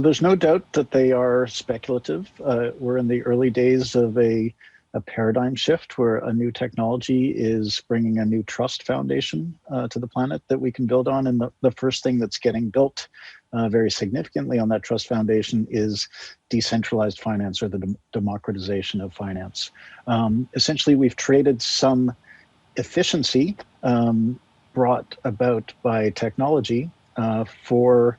There's no doubt that they are speculative. We're in the early days of a paradigm shift where a new technology is bringing a new trust foundation to the planet that we can build on. And the first thing that's getting built very significantly on that trust foundation is decentralized finance, or the democratization of finance. Essentially, we've traded some efficiency brought about by technology for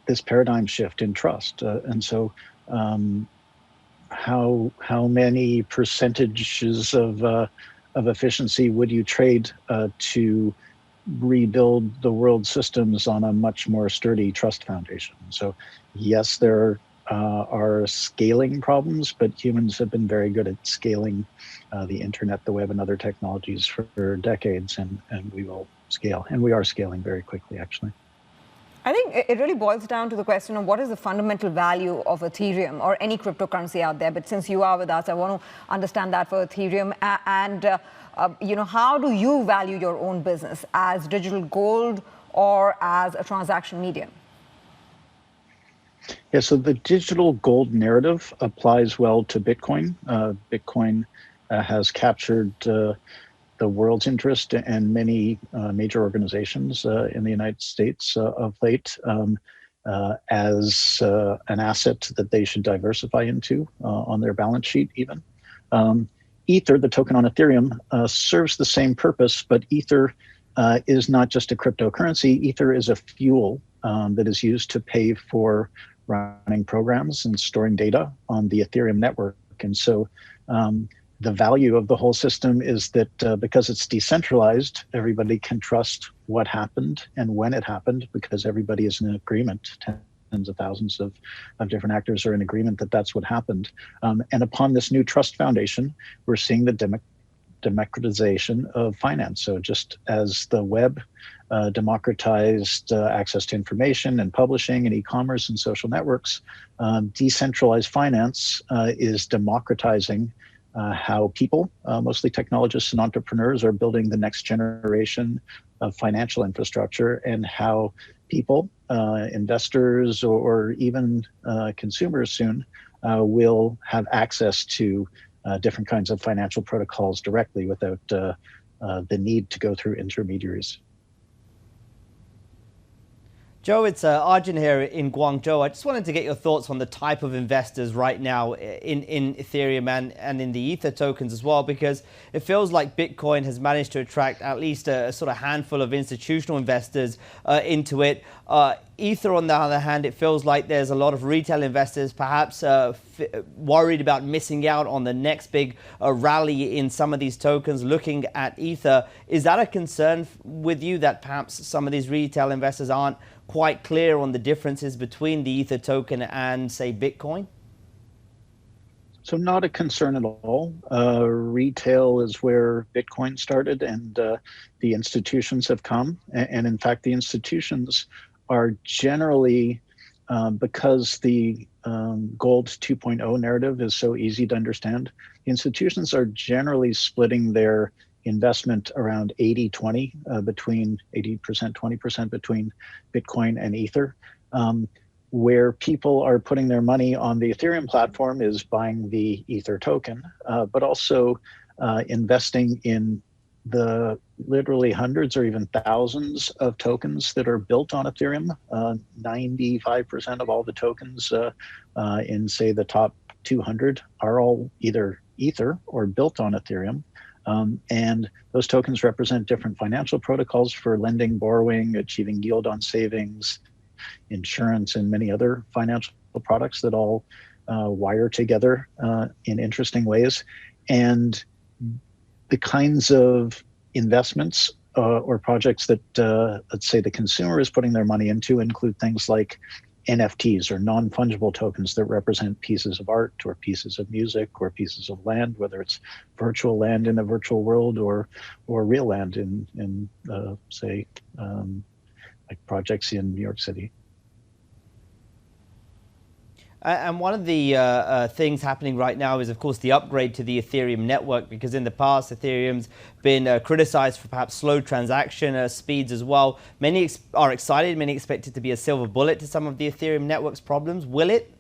this paradigm shift in trust. And so how many percentages of efficiency would you trade to rebuild the world systems on a much more sturdy trust foundation? So yes, there are scaling problems, but humans have been very good at scaling the internet, the web, and other technologies for decades, and we will scale, and we are scaling very quickly, actually. I think it really boils down to the question of what is the fundamental value of Ethereum or any cryptocurrency out there. But since you are with us, I want to understand that for Ethereum. And how do you value your own business, as digital gold or as a transaction medium? Yeah, so the digital gold narrative applies well to Bitcoin. Bitcoin has captured the world's interest and many major organizations in the United States of late as an asset that they should diversify into on their balance sheet even. Ether, the token on Ethereum, serves the same purpose, but Ether is not just a cryptocurrency. Ether is a fuel that is used to pay for running programs and storing data on the Ethereum network. And so the value of the whole system is that because it's decentralized, everybody can trust what happened and when it happened, because everybody is in agreement. Tens of thousands of different actors are in agreement that that's what happened. And upon this new trust foundation, we're seeing the democratization of finance. So just as the web democratized access to information and publishing and e-commerce and social networks, decentralized finance is democratizing how people, mostly technologists and entrepreneurs, are building the next generation of financial infrastructure, and how people, investors, or even consumers soon will have access to different kinds of financial protocols directly without the need to go through intermediaries. Joe, it's Arjun here in Guangzhou. I just wanted to get your thoughts on the type of investors right now in Ethereum and in the Ether tokens as well, because it feels like Bitcoin has managed to attract at least a sort of handful of institutional investors into it. Ether, on the other hand, it feels like there's a lot of retail investors perhaps worried about missing out on the next big rally in some of these tokens, looking at Ether. Is that a concern with you, that perhaps some of these retail investors aren't quite clear on the differences between the Ether token and, say, Bitcoin? So not a concern at all. Retail is where Bitcoin started, and the institutions have come. And in fact, the institutions are generally, because the gold 2.0 narrative is so easy to understand, the institutions are generally splitting their investment around 80-20, between 80%, 20% between Bitcoin and Ether. Where people are putting their money on the Ethereum platform is buying the Ether token, but also investing in the literally hundreds or even thousands of tokens that are built on Ethereum. 95% of all the tokens in, say, the top 200 are all either Ether or built on Ethereum. And those tokens represent different financial protocols for lending, borrowing, achieving yield on savings, insurance, and many other financial products that all wire together in interesting ways. And the kinds of investments or projects that, let's say, the consumer is putting their money into include things like NFTs, or non-fungible tokens that represent pieces of art or pieces of music or pieces of land, whether it's virtual land in a virtual world or real land in say, like projects in New York City. And one of the things happening right now is, of course, the upgrade to the Ethereum network, because in the past, Ethereum's been criticized for perhaps slow transaction speeds as well. Many are excited. Many expect it to be a silver bullet to some of the Ethereum network's problems. Will it?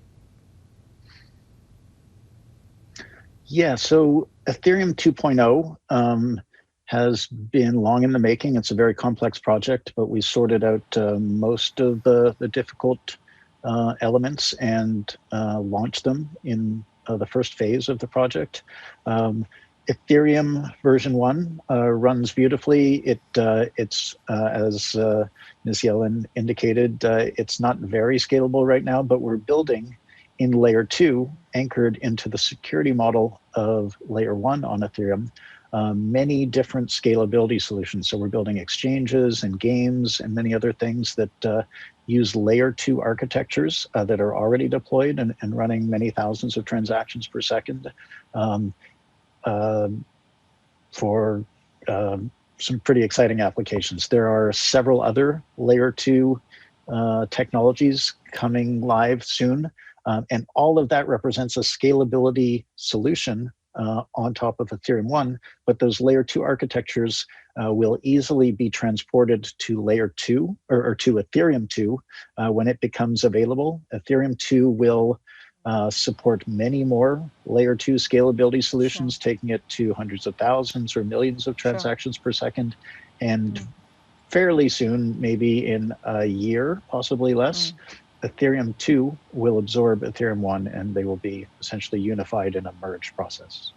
Yeah, so Ethereum 2.0 has been long in the making. It's a very complex project, but we sorted out most of the difficult elements and launched them in the first phase of the project. Ethereum version 1 runs beautifully. It's as Ms. Yellen indicated, it's not very scalable right now, but we're building in layer 2, anchored into the security model of layer 1 on Ethereum, many different scalability solutions. So we're building exchanges and games and many other things that use layer 2 architectures that are already deployed and running many thousands of transactions per second for some pretty exciting applications. There are several other layer 2 technologies coming live soon. And all of that represents a scalability solution on top of Ethereum 1, but those layer 2 architectures will easily be transported to layer 2 or to Ethereum 2 when it becomes available. Ethereum 2 will support many more layer 2 scalability solutions, taking it to hundreds of thousands or millions of transactions per second. And fairly soon, maybe in a year, possibly less, Ethereum 2 will absorb Ethereum 1, and they will be essentially unified in a merge process.